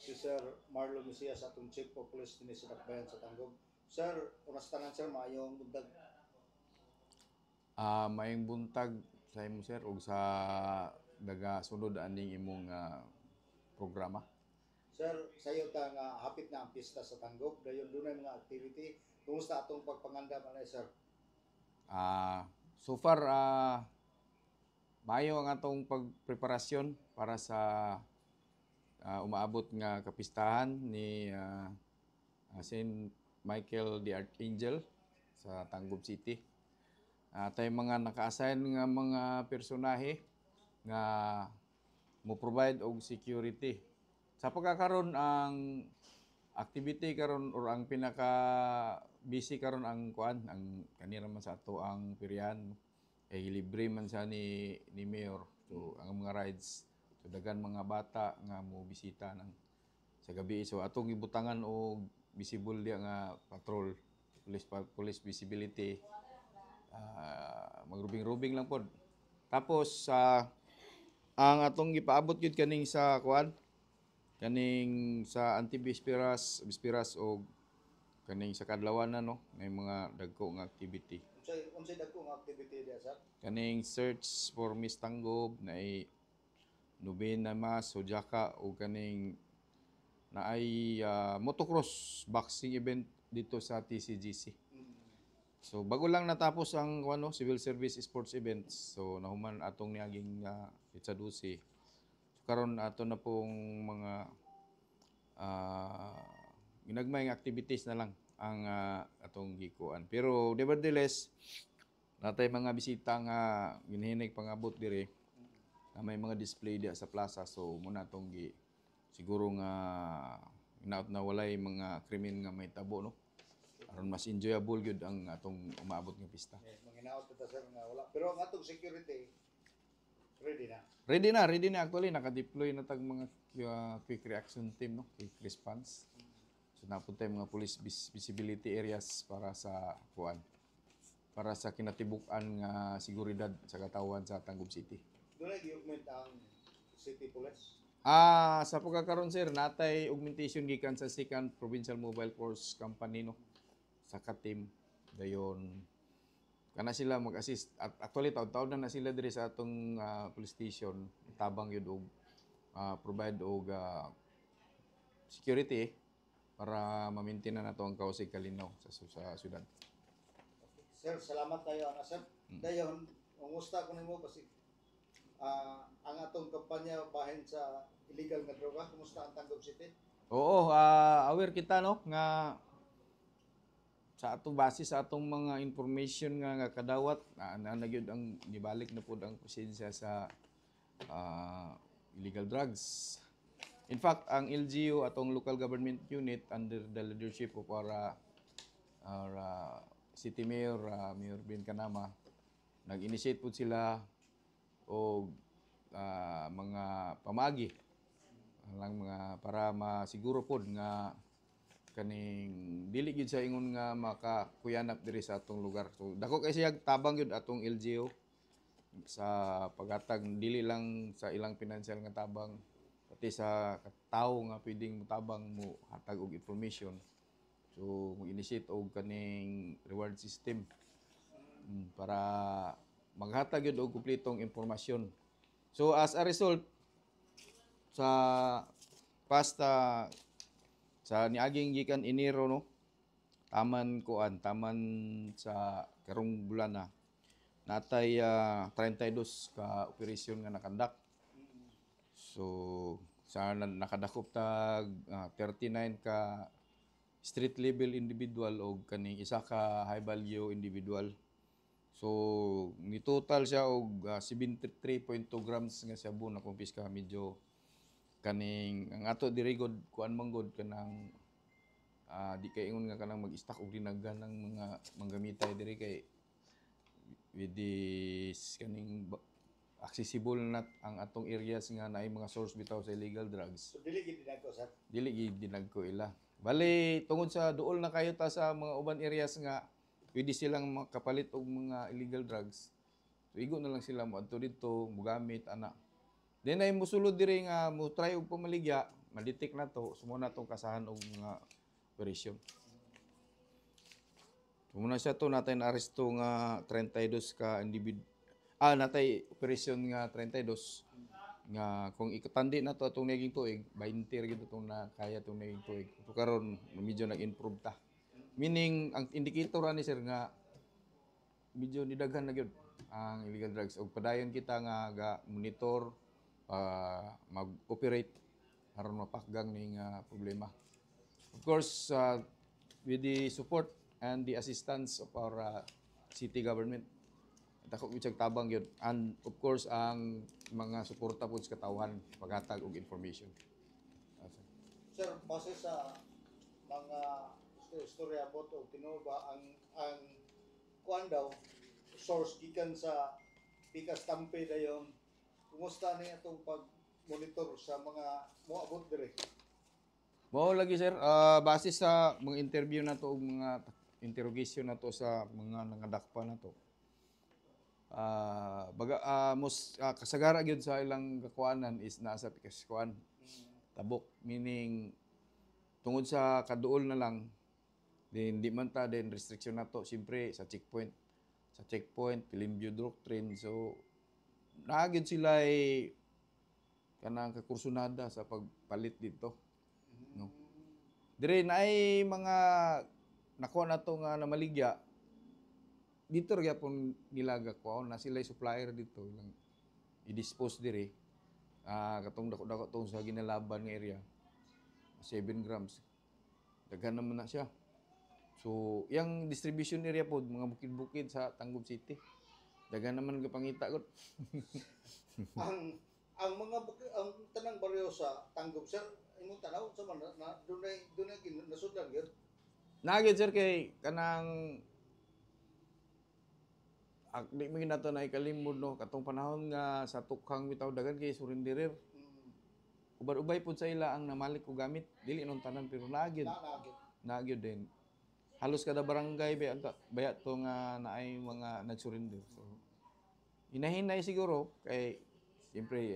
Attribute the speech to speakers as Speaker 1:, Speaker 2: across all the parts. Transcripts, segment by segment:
Speaker 1: si Sir Marlon Mesias atong Chief of Police din sa Dakbayan sa Tanggob. Sir, unas tanan sir, maayong bundag.
Speaker 2: Maayong buntag sa imo sir ug sa daga sunod aning imong programa.
Speaker 1: Sir, sayo ta nga hapit na ang pista sa Tanggob, dayon dunay mga activity. Kumusta atong pagpanganda man sir?
Speaker 2: So far maayo ang atong pagpreparasyon para sa umaabot nga kapistahan ni Saint Michael the Archangel sa Tanggob City. Tay mga naka-assign nga mga personahe nga mo provide og security. Sa pagkakaroon ang activity karon or ang pinaka busy karon ang kuan ang kanira man sa ato ang peryahan kay libre man sa ni Mayor. So ang mga rides so dagan mga bata nga mo bisita ng sa gabi. So atong gibutangan og visible dia nga patrol police visibility. Magrubing-rubing lang pod. Tapos ang atong gipaabot gyud kaning sa kuan kaning sa Anti-Bisperas o kaning sa kadlawanan no may mga dagko nga activity.
Speaker 1: Unsay dagko nga activity dia sir?
Speaker 2: Kaning search for Miss Tanggob na Nobena Mas Sojaka o kaning naay motocross boxing event dito sa TCGC. So bago lang natapos ang civil service sports events. So nahuman atong niaging Pizza 12. So karon ato na pong mga ginagmayng activities na lang ang atong gikuan. Pero nevertheless natay mga bisita nga ginhinig pangabot dire na may mga display dia sa plaza. So muna atong siguro nga inaot na walay mga krimen nga may tabo no. Aron mas enjoyable gyud ang atong umaabot nga pista.
Speaker 1: Yes, manginaot ta sir nga wala. Pero ang atong security ready na.
Speaker 2: Ready na actually naka-deploy na tag mga quick reaction team no, quick response. So napunta mga police visibility areas para sa kuan. Para sa kinatibuk-an nga seguridad sa katawan sa Tanggob City.
Speaker 1: Doon i-augment ang city police.
Speaker 2: Sa pagkakaroon sir, natay augmentation gikan sa 2nd Provincial Mobile Force Company no. Sa Katim dayon kana sila mag-assist at actually taon-taon na sila diri sa atong police station tabang yun og provide og security para ma-maintain na nato ang kausig kalinaw sa syudad.
Speaker 1: Sir, salamat kayo ana sir. Dayon umusta ko nimo kasi ang atong kampanya bahin sa illegal nga droga, kumusta ang Tanggob City?
Speaker 2: Oo, aware kita no nga sa atong base sa atong mga information nga kadawat na gyud ang nibalik na pud ang presensya sa illegal drugs. In fact, ang LGU atong local government unit under the leadership of our City Mayor Mayor Ben Kanama nag-initiate pud sila og mga pamagi lang mga para masiguro pod nga kaning dili gyud sa ingon nga makakuyanap diri sa atong lugar. So dako kay siya tabang gyud atong LGU sa paghatag dili lang sa ilang financial nga tabang pati sa tawo nga pwedeng mutabang mo hatag og information. So mo-initiate og kaning reward system para maghatag gyud og kumpletong impormasyon. So as a result sa sa niaging gikan Enero no taman sa karong bulan na natay 32 ka operasyon nga nakandak. So sa nakadakop tag 39 ka street level individual o kaning isa ka high value individual. So ni total siya og 73.2 grams nga shabu na kumpiska medyo kaning ang ato diri god kuan manggod kanang di kay ingon nga kanang mag-stock og dinaghan ng mga manggamitay diri kay with this kaning accessible na ang atong areas nga naay mga source bitaw sa illegal drugs.
Speaker 1: So dili gid dinagko sir.
Speaker 2: Dili gid dinagko ila. Bali tungod sa duol na kayo ta sa mga uban areas nga pwede silang makapalit og mga illegal drugs. So igo na lang sila mo adto dito, mugamit ana. Then ay musulod diri nga mo try og pamaligya maditik na to, sumo na tong kasahan og mga operasyon. Muna siya to natay na aresto nga 32 ka natay operasyon nga 32 nga kung ikatandi na to atong naging tuig 20 ra gyud itong na kaya itong naging tuig. So karon medyo nag-improve ta. Meaning ang indicator ani sir nga medyo nidaghan na gyud ang illegal drugs ug padayon kita nga ga monitor mag-operate aron mapakgang ning problema. Of course, with the support and the assistance of our city government, dako gyud tabang gyud, and of course ang mga suporta pud sa katawhan paghatag og information.
Speaker 1: Sir, base sa mga istorya po o tinuod ba ang kuan daw source gikan sa Pikas Tampe dayon, kumusta ni atong pag-monitor sa mga moabot dire?
Speaker 2: Mao lagi sir, base sa mga interview na to ug mga interrogation na to sa mga nangadakpa na to. Kasagara gyud sa ilang kakuanan is nasa Pikas kuan. Tabok, meaning tungod sa kaduol na lang, din di man ta din restriction na to siyempre sa checkpoint. Sa checkpoint, Pilimview Doctrine. So, naagid sila ay kanang kakursunada sa pagpalit dito. No? Dire na ay mga nakuha na to nga namaligya. Dito rin po nilaga ko na sila supplier dito. Lang i-dispose dire. Katong dako-dako tong sa ginalaban nga area. 7 grams. Daghan naman na siya. So, yung distribution area po, mga bukid-bukid sa Tangub City. Daghan naman kapangita ko.
Speaker 1: ang mga ang tanang baryo sa Tangub, sir, imong tanaw sa man na dunay nasudlan gyud.
Speaker 2: Nagid sir kay kanang di mo nato na ikalimod no katong panahon nga sa tukhang bitaw dagan kay surindirer. Ubay-ubay pud sa ila ang namalik ko gamit dili nung tanan pero nagid. Nagid din. Halos kada barangay baya to nga naay mga nagsurrender. So hinahinay siguro kay siyempre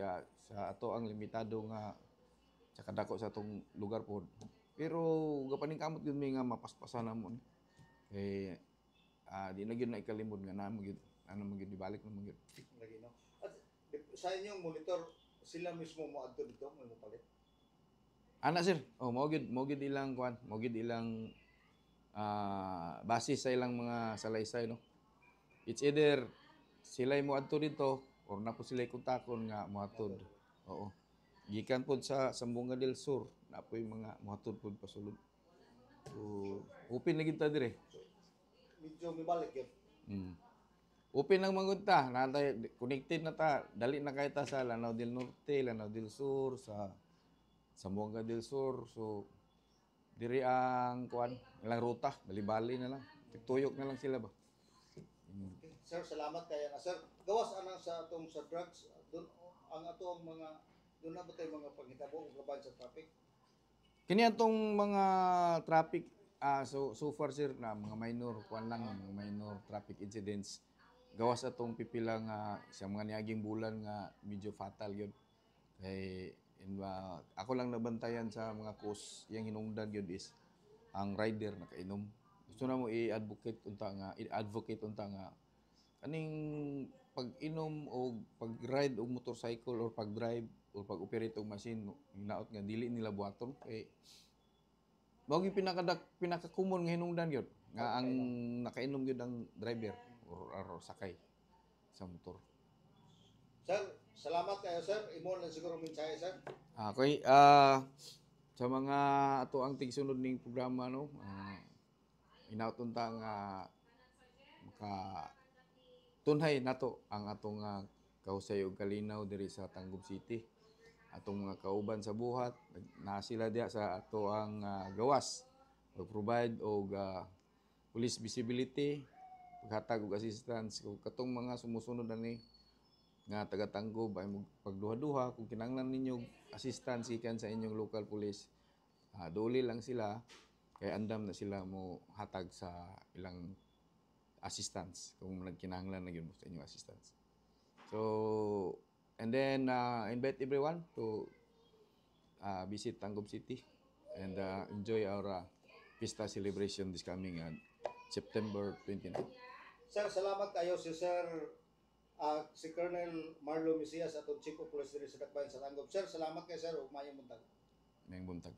Speaker 2: sa ato ang limitado nga sa kadako sa atong lugar po. Pero gapaning kamot gyud mi nga mapaspasan namon. Kay di na gyud na ikalimod nga namo gyud ano gyud ibalik na gyud.
Speaker 1: Lagi no. At sa inyong monitor sila mismo mo adto dito mo palit.
Speaker 2: Ana sir, mo gyud ilang kwan, mo gyud ilang base sa ilang mga salaysay no. It's either sila mo adto dito or na po sila kontakon nga mohatod. Oo. Gikan pod sa Sambunga del Sur na po yung mga mohatod pod pasulod. So, open na gid ta dire.
Speaker 1: Medyo mibalik yun.
Speaker 2: Open lang mangunta, natay connected na ta, dali na kay ta sa Lanao del Norte, Lanao del Sur, sa Sambunga del Sur. So diri ang kuan, ilang ruta, bali-bali na lang. Tuyok na lang sila ba.
Speaker 1: Okay. Sir, salamat kaya na sir. Gawas anang sa atong sa drugs, doon ang atong mga doon na ba tayo mga panghitabo o kaban sa traffic?
Speaker 2: Kini atong mga traffic so far sir na mga minor kuan lang mga minor traffic incidents. Gawas atong pipila nga sa mga niaging bulan nga medyo fatal gyud. Kay ako lang nabantayan sa mga cause yang hinungdan gyud is ang rider nakainom. Gusto na mo i-advocate unta nga kaning pag-inom o pag-ride og motorcycle or pag-drive or pag-operate og machine hinaot nga dili nila buhaton kay mao gyud pinaka-common nga hinungdan gyud nga ang nakainom gyud ang driver or sakay sa motor.
Speaker 1: Sir, salamat kayo sir. Imo lang siguro mensahe sir.
Speaker 2: Okay, sa mga ato ang tigsunod ning programa no, inauton ta nga maka tunhay nato ang atong kahusay ug kalinaw diri sa Tangub City. Atong mga kauban sa buhat na sila diha sa ato ang gawas provide og police visibility, paghatag og assistance kung katong mga sumusunod ani nga taga-Tangub ay pagduha-duha kung kinahanglan ninyo assistance ikan sa inyong local police. Duli lang sila kay andam na sila mo hatag sa ilang assistance kung nagkinahanglan na gyud sa inyong assistance. So and then invite everyone to visit Tangub City and enjoy our Pista celebration this coming September 29.
Speaker 1: Sir, salamat kayo si Colonel Marlo Mesias atong Chief of Police diri sa Dakbayan sa Tangub. Sir, salamat kay sir ug maayong buntag.
Speaker 2: May buntag.